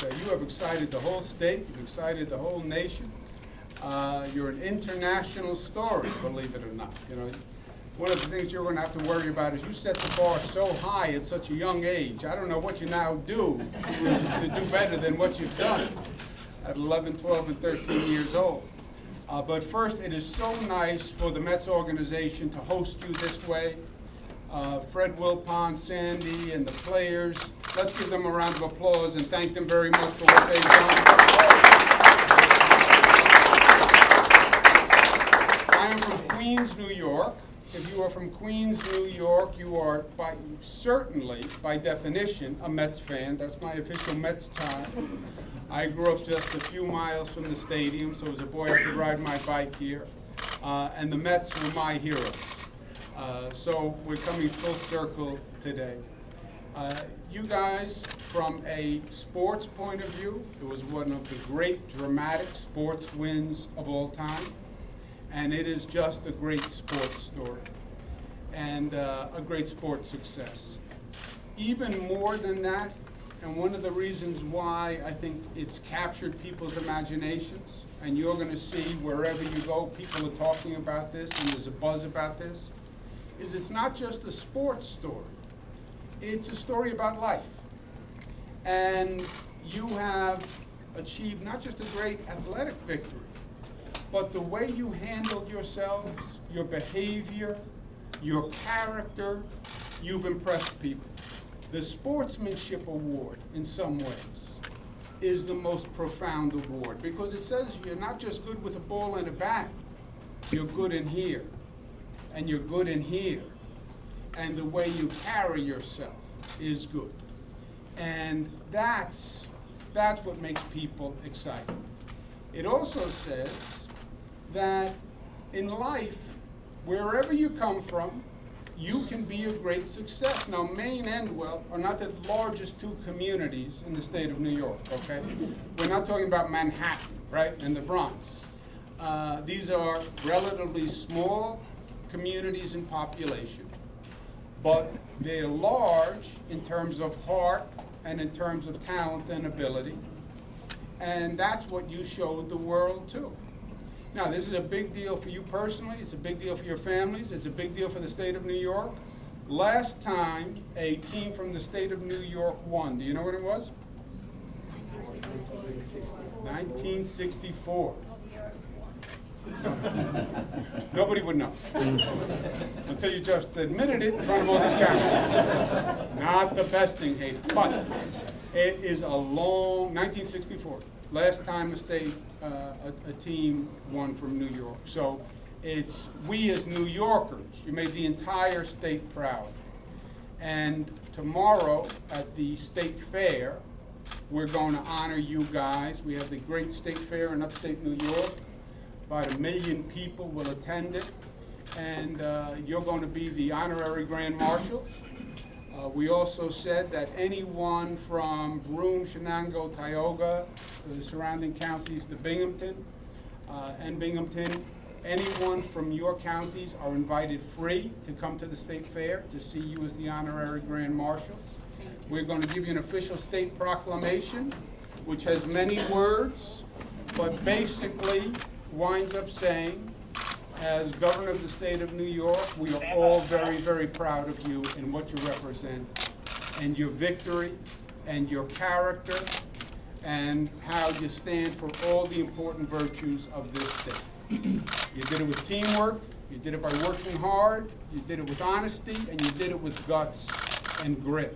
You have excited the whole state, you've excited the whole nation. You're an international story, believe it or not. You know, one of the things you're going to have to worry about is you set the bar so high at such a young age. I don't know what you now do to do better than what you've done at 11, 12, and 13 years old. But first, it is so nice for the Mets organization to host you this way. Fred Wilpon, Sandy, and the players. Let's give them a round of applause and thank them very much for what they've done. I am from Queens, New York. If you are from Queens, New York, you are certainly, by definition, a Mets fan. That's my official Mets tie. I grew up just a few miles from the stadium, so as a boy I could ride my bike here. And the Mets were my heroes. So we're coming full circle today. You guys, from a sports point of view, it was one of the great dramatic sports wins of all time. And it is just a great sports story and a great sports success. Even more than that, and one of the reasons why I think it's captured people's imaginations, and you're going to see wherever you go, people are talking about this and there's a buzz about this, is it's not just a sports story. It's a story about life. And you have achieved not just a great athletic victory, but the way you handled yourselves, your behavior, your character, you've impressed people. The Sportsmanship Award, in some ways, is the most profound award because it says you're not just good with a ball and a bat, you're good in here, and you're good in here, and the way you carry yourself is good. And that's what makes people excited. It also says that in life, wherever you come from, you can be a great success. Now, Maine-Endwell are not the largest two communities in the state of New York, okay? We're not talking about Manhattan, right, and the Bronx. These are relatively small communities in population, but they're large in terms of heart and in terms of talent and ability, and that's what you showed the world too. Now, this is a big deal for you personally, it's a big deal for your families, it's a big deal for the state of New York. Last time a team from the state of New York won, do you know what it was? 1964. Nobody would know until you just admitted it in front of all these cameras. Not the best thing, Hayden, but it is a long 1964. Last time a team won from New York. So it's we as New Yorkers. You made the entire state proud. And tomorrow at the state fair, we're going to honor you guys. We have the great state fair in upstate New York. About 1 million people will attend it, and you're going to be the honorary Grand Marshals. We also said that anyone from Broome, Shenango, Tioga, the surrounding counties to Binghamton, anyone from your counties are invited free to come to the state fair to see you as the honorary Grand Marshals. We're going to give you an official state proclamation, which has many words, but basically winds up saying, as governor of the state of New York, we are all very, very proud of you and what you represent, and your victory, and your character, and how you stand for all the important virtues of this state. You did it with teamwork, you did it by working hard, you did it with honesty, and you did it with guts and grit.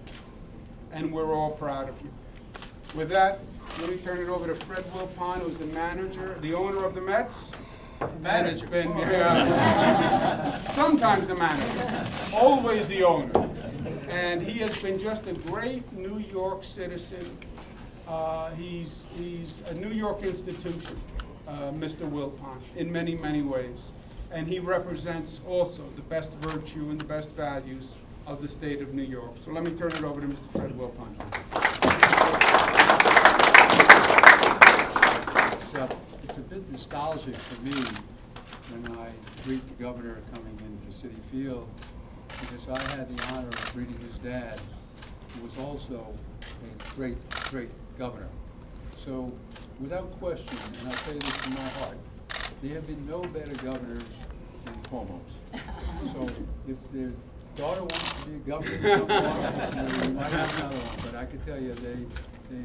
And we're all proud of you. With that, let me turn it over to Fred Wilpon, who's the manager, the owner of the Mets. And it's been sometimes the manager, always the owner. And he has been just a great New York citizen. He's a New York institution, Mr. Wilpon, in many, many ways. And he represents also the best virtue and the best values of the state of New York. So let me turn it over to Mr. Fred Wilpon. It's a bit nostalgic for me when I greet the governor coming into Citi Field, because I had the honor of greeting his dad, who was also a great, great governor. So, without question, and I say this from my heart, there have been no better governors than Cuomo's. So, if their daughter wants to be a governor, come on, we might have another one. But I can tell you, they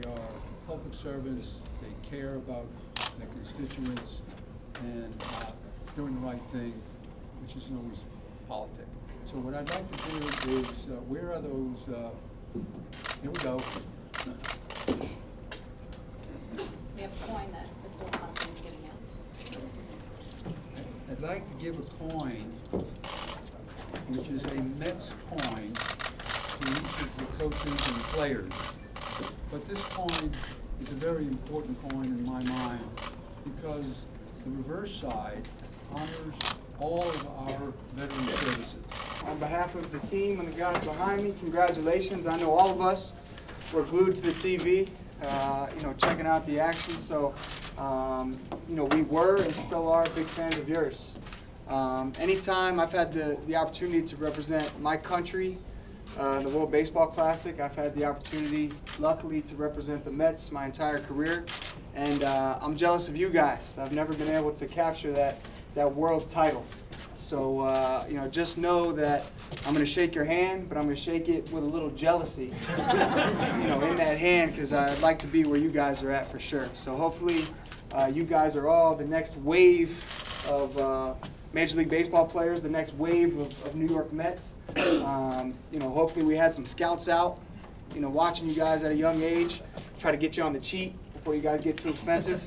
are public servants, they care about their constituents, and doing the right thing, which isn't always politics. So what I'd like to do is, where are those, here we go. We have a coin that Mr. Watson's giving out. I'd like to give a coin, which is a Mets coin, to each of the coaches and players. But this coin is a very important coin in my mind because the reverse side honors all of our veteran services. On behalf of the team and the guys behind me, congratulations. I know all of us were glued to the TV, checking out the action. So, we were and still are big fans of yours. Anytime I've had the opportunity to represent my country, the World Baseball Classic, I've had the opportunity, luckily, to represent the Mets my entire career. And I'm jealous of you guys. I've never been able to capture that world title. So, just know that I'm going to shake your hand, but I'm going to shake it with a little jealousy, in that hand, because I'd like to be where you guys are at for sure. So hopefully you guys are all the next wave of Major League Baseball players, the next wave of New York Mets. Hopefully we had some scouts out, watching you guys at a young age, try to get you on the cheap before you guys get too expensive.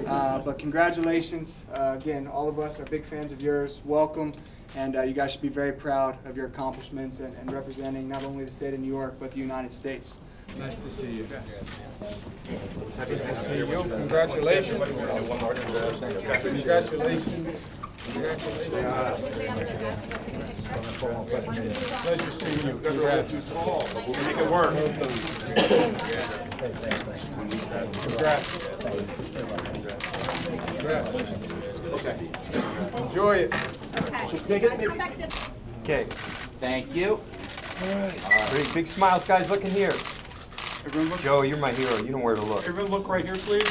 But congratulations. Again, all of us are big fans of yours. Welcome. And you guys should be very proud of your accomplishments and representing not only the state of New York, but the United States. Nice to see you. Good to see you. Congratulations. Congratulations. Pleasure seeing you. Congrats. Make it work. Congrats. Enjoy it. Okay, thank you. Big smiles, guys, look in here. Joe, you're my hero, you know where to look. Everyone look right here, please.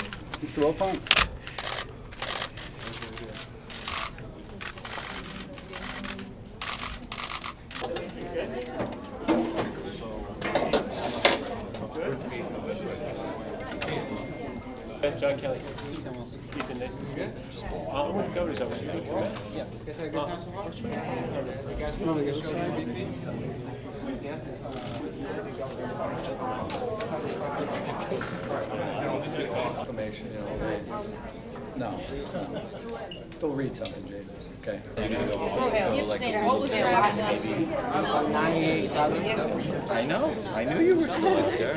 Mr. Opon. John Kelly. Ethan, nice to see you. I'm with the governor's office. You guys had a good time so far? You guys want to show No. Go read something, Jay. Okay. What was your average? I know. I knew you were still out there.